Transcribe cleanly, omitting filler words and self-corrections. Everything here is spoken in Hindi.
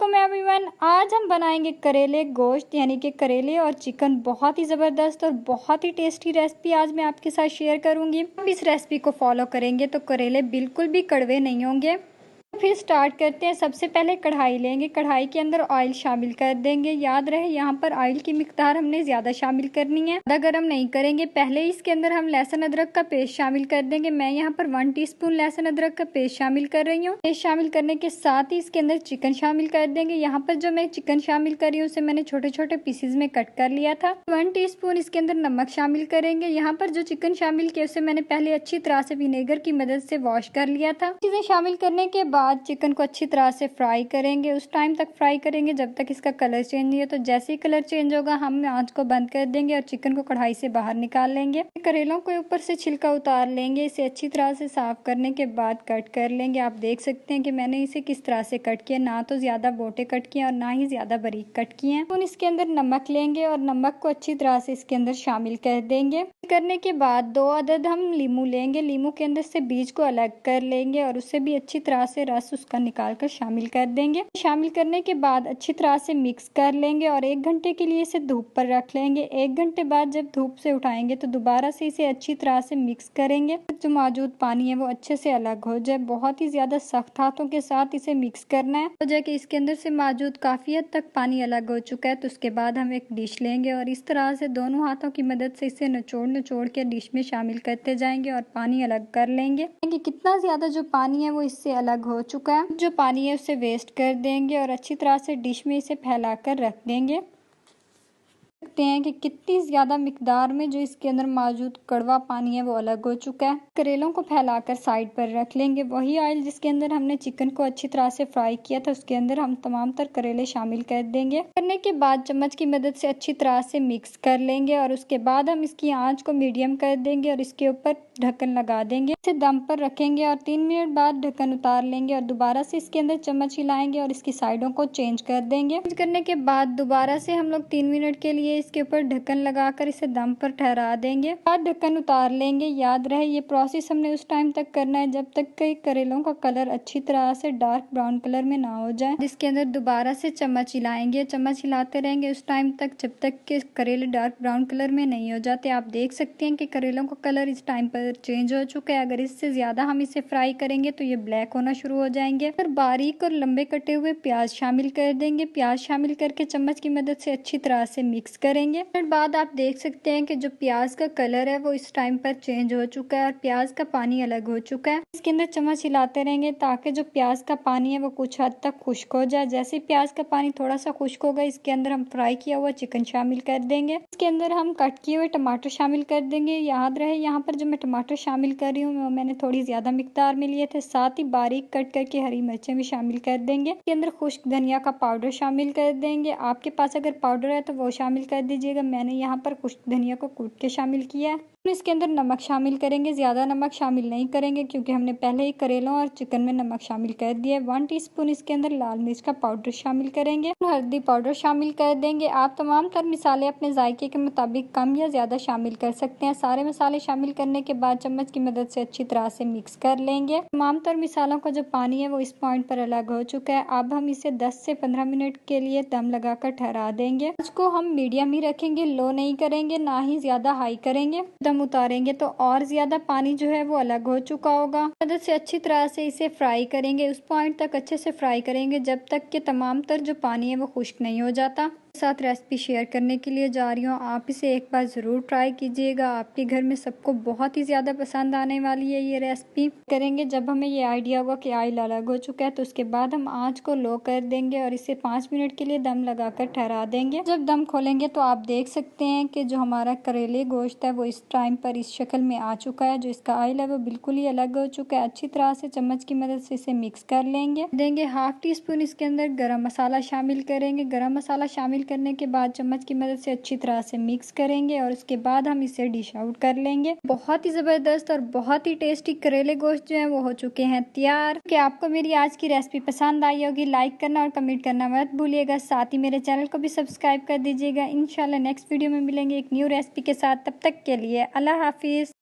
वालेकुम एवरीवन। आज हम बनाएंगे करेले गोश्त यानी कि करेले और चिकन। बहुत ही ज़बरदस्त और बहुत ही टेस्टी रेसिपी आज मैं आपके साथ शेयर करूंगी। आप इस रेसिपी को फॉलो करेंगे तो करेले बिल्कुल भी कड़वे नहीं होंगे। फिर स्टार्ट करते हैं। सबसे पहले कढ़ाई लेंगे, कढ़ाई के अंदर ऑयल शामिल कर देंगे। याद रहे यहाँ पर ऑयल की मिकदार हमने ज़्यादा शामिल करनी है, ज़्यादा गर्म नहीं करेंगे। पहले ही इसके अंदर हम लहसुन अदरक का पेस्ट शामिल कर देंगे। मैं यहाँ पर 1 टीस्पून लहसुन अदरक का पेस्ट शामिल कर रही हूँ। पेस्ट शामिल करने के साथ ही इसके अंदर चिकन शामिल कर देंगे। यहाँ पर जो मैं चिकन शामिल कर रही हूँ उसे मैंने छोटे छोटे पीसेज में कट कर लिया था। 1 टीस्पून इसके अंदर नमक शामिल करेंगे। यहाँ पर जो चिकन शामिल किया उसे मैंने पहले अच्छी तरह से विनेगर की मदद से वॉश कर लिया था। चीजें शामिल करने के बाद चिकन को अच्छी तरह से फ्राई करेंगे। उस टाइम तक फ्राई करेंगे जब तक इसका कलर चेंज नहीं हो। तो जैसे ही कलर चेंज होगा हम आंच को बंद कर देंगे और चिकन को कढ़ाई से बाहर निकाल लेंगे। करेलों को ऊपर से छिलका उतार लेंगे। इसे अच्छी तरह से साफ करने के बाद कट कर लेंगे। आप देख सकते हैं कि मैंने इसे किस तरह से कट किया, ना तो ज्यादा मोटे कट किए और ना ही ज्यादा बारीक कट किए हैं। तो इसके अंदर नमक लेंगे और नमक को अच्छी तरह से इसके अंदर शामिल कर देंगे। करने के बाद 2 अदद हम लीमू लेंगे। लीमू के अंदर से बीज को अलग कर लेंगे और उससे भी अच्छी तरह से रस उसका निकाल कर शामिल कर देंगे। शामिल करने के बाद अच्छी तरह से मिक्स कर लेंगे और 1 घंटे के लिए इसे धूप पर रख लेंगे। 1 घंटे बाद जब धूप से उठाएंगे तो दोबारा से इसे अच्छी तरह से मिक्स करेंगे। जो मौजूद पानी है वो अच्छे से अलग हो जाए। बहुत ही ज्यादा सख्त हाथों के साथ इसे मिक्स करना है। तो जैसे इसके अंदर से मौजूद काफी हद तक पानी अलग हो चुका है तो उसके बाद हम एक डिश लेंगे और इस तरह से दोनों हाथों की मदद से इसे निचोड़ के डिश में शामिल करते जाएंगे और पानी अलग कर लेंगे। कितना ज्यादा जो पानी है वो इससे अलग हो चुका है। जो पानी है उसे वेस्ट कर देंगे और अच्छी तरह से डिश में इसे फैलाकर रख देंगे। देखते हैं कि कितनी ज्यादा मिकदार में जो इसके अंदर मौजूद कड़वा पानी है वो अलग हो चुका है। करेलों को फैलाकर साइड पर रख लेंगे। वही ऑयल जिसके अंदर हमने चिकन को अच्छी तरह से फ्राई किया था उसके अंदर हम तमाम तर करेले शामिल कर देंगे। करने के बाद चम्मच की मदद से अच्छी तरह से मिक्स कर लेंगे और उसके बाद हम इसकी आंच को मीडियम कर देंगे और इसके ऊपर ढक्कन लगा देंगे। इसे दम पर रखेंगे और 3 मिनट बाद ढक्कन उतार लेंगे और दोबारा से इसके अंदर चम्मच हिलाएंगे और इसकी साइडों को चेंज कर देंगे। चेंज करने के बाद दोबारा से हम लोग 3 मिनट के लिए इसके ऊपर ढक्कन लगाकर इसे दम पर ठहरा देंगे। बाद ढक्कन उतार लेंगे। याद रहे ये प्रोसेस हमने उस टाइम तक करना है जब तक कि करेलों का कलर अच्छी तरह से डार्क ब्राउन कलर में ना हो जाए। जिसके अंदर दोबारा से चम्मच हिलाएंगे, चम्मच हिलाते रहेंगे उस टाइम तक जब तक कि करेले डार्क ब्राउन कलर में नहीं हो जाते। आप देख सकते हैं कि करेलों का कलर इस टाइम पर चेंज हो चुका है। अगर इससे ज्यादा हम इसे फ्राई करेंगे तो ये ब्लैक होना शुरू हो जाएंगे। फिर बारीक और लंबे कटे हुए प्याज शामिल कर देंगे। प्याज शामिल करके चम्मच की मदद से अच्छी तरह से मिक्स करेंगे। फिर बाद आप देख सकते हैं कि जो प्याज का कलर है वो इस टाइम पर चेंज हो चुका है और प्याज का पानी अलग हो चुका है। इसके अंदर चम्मच हिलाते रहेंगे ताकि जो प्याज का पानी है वो कुछ हद तक खुश्क हो जाए। जैसे प्याज का पानी थोड़ा सा खुश्क होगा इसके अंदर हम फ्राई किया हुआ चिकन शामिल कर देंगे। इसके अंदर हम कट किए हुए टमाटर शामिल कर देंगे। याद रहे यहाँ पर जो मैं टमाटर शामिल कर रही हूँ मैंने थोड़ी ज्यादा मिकदार में लिए थे। साथ ही बारीक कट करके हरी मिर्चें भी शामिल कर देंगे। इसके अंदर खुश्क धनिया का पाउडर शामिल कर देंगे। आपके पास अगर पाउडर है तो वो शामिल कर दीजिएगा। मैंने यहाँ पर खुश्क धनिया को कूट के शामिल किया है। इसके अंदर नमक शामिल करेंगे। ज्यादा नमक शामिल नहीं करेंगे क्योंकि हमने पहले ही करेलों और चिकन में नमक शामिल कर दिया है। 1 टीस्पून इसके अंदर लाल मिर्च का पाउडर शामिल करेंगे। हल्दी पाउडर शामिल कर देंगे। आप तमाम तर मसाले अपने जायके के मुताबिक कम या ज्यादा शामिल कर सकते हैं। सारे मसाले शामिल करने के बाद चम्मच की मदद से अच्छी तरह से मिक्स कर लेंगे। तमाम तर मसालों का जो पानी है वो इस पॉइंट पर अलग हो चुका है। अब हम इसे 10 से 15 मिनट के लिए दम लगाकर ठहरा देंगे। इसको हम मीडियम ही रखेंगे, लो नहीं करेंगे ना ही ज्यादा हाई करेंगे। दम उतारेंगे तो और ज्यादा पानी जो है वो अलग हो चुका होगा। मदद से अच्छी तरह से इसे फ्राई करेंगे। उस पॉइंट तक अच्छे से फ्राई करेंगे जब तक कि तमाम तर जो पानी है वो खुश्क नहीं हो जाता। साथ रेसिपी शेयर करने के लिए जा रही हूँ। आप इसे एक बार ज़रूर ट्राई कीजिएगा। आपके घर में सबको बहुत ही ज़्यादा पसंद आने वाली है ये रेसिपी। करेंगे जब हमें ये आइडिया होगा कि ऑयल अलग हो चुका है तो उसके बाद हम आंच को लो कर देंगे और इसे 5 मिनट के लिए दम लगाकर ठहरा देंगे। जब दम खोलेंगे तो आप देख सकते हैं कि जो हमारा करेले गोश्त है वो इस टाइम पर इस शक्ल में आ चुका है। जो इसका ऑयल है वो बिल्कुल ही अलग हो चुका है। अच्छी तरह से चम्मच की मदद से इसे मिक्स कर लेंगे। देंगे 1/2 टीस्पून इसके अंदर गरम मसाला शामिल करेंगे। गरम मसाला शामिल करने के बाद चम्मच की मदद से अच्छी तरह से मिक्स करेंगे और उसके बाद हम इसे डिश आउट कर लेंगे। बहुत ही जबरदस्त और बहुत ही टेस्टी करेले गोश्त जो है वो हो चुके हैं तैयार। कि आपको मेरी आज की रेसिपी पसंद आई होगी, लाइक करना और कमेंट करना मत भूलिएगा। साथ ही मेरे चैनल को भी सब्सक्राइब कर दीजिएगा। इंशाल्लाह नेक्स्ट वीडियो में मिलेंगे एक न्यू रेसिपी के साथ। तब तक के लिए अल्लाह हाफिज।